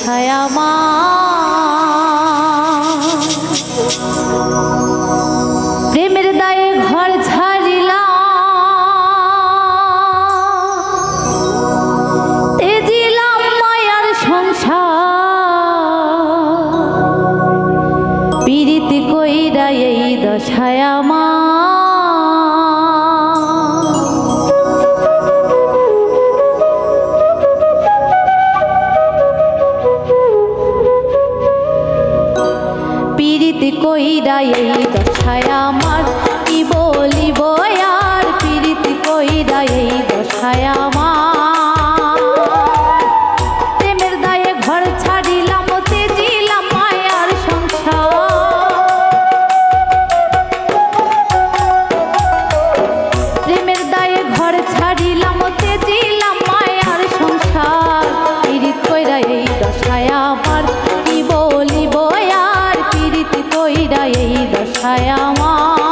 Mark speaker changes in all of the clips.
Speaker 1: দশায় প্রেমের দায়ে ঘর ছাড়িলাম তেজিলাম মায়ার সংসার পীড়িত কইরা এই দশায় কইরা এই দশায় আমার কি বলিব আর পীড়িত কইরা এই দশায় আমার প্রেমের দায়ে ঘর ছাড়িলাম তেজিলাম মায়ার সংসার প্রেমের দায়ে ঘর ছাড়িলাম তেজিলাম মায়ার সংসার পীড়িত কইরা এই দশায় আমার কি বলিব আর পীড়িত কইরা এই দশায় আমার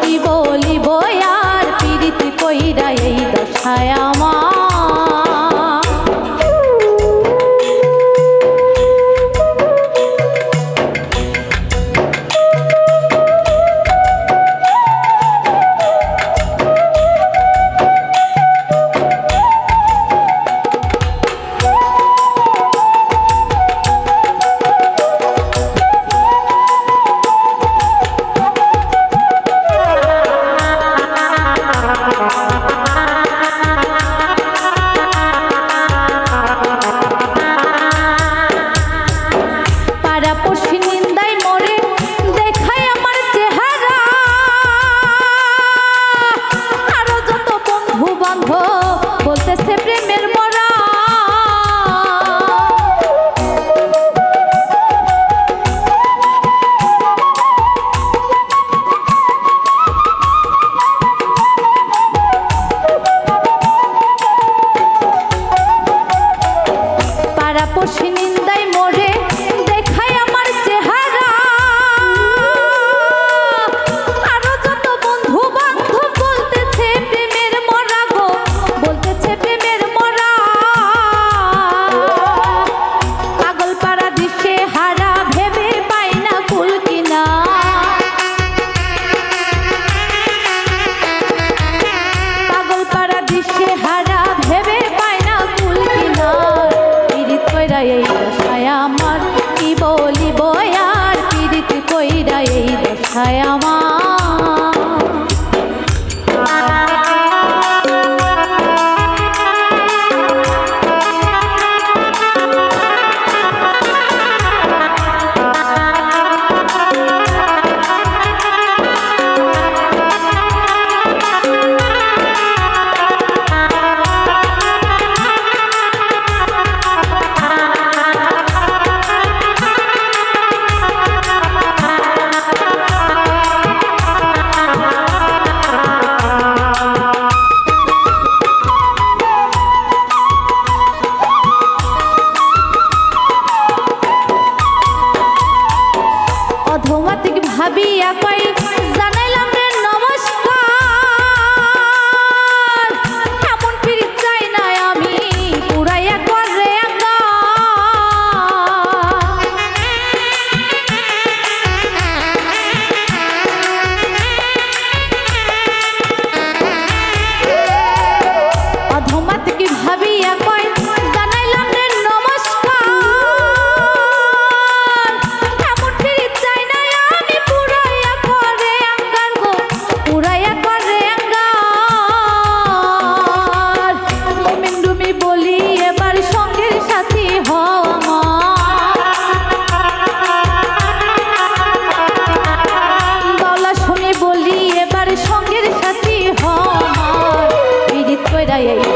Speaker 1: কি বলিব আর পীড়িত কইরা এই দশায় বলতেছে প্রেমের মরা পাড়াপড়শি নিন্দায় মোরে দেখায় আমার চেহারা আরো যত বন্ধু বান্ধব বলতেছে প্রেমের মরা গো বলতেছে প্রেমের মরা পাগল পাড়া দিশে হারা ভেবে পাই না কুল কিনা পাগল পাড়া দিশে হারা ভেবে পাই না কুল কিনা পীড়িত কইরা এই দশায় আমার কি বলিব আর পীড়িত কইরা এই দশায় আমার এই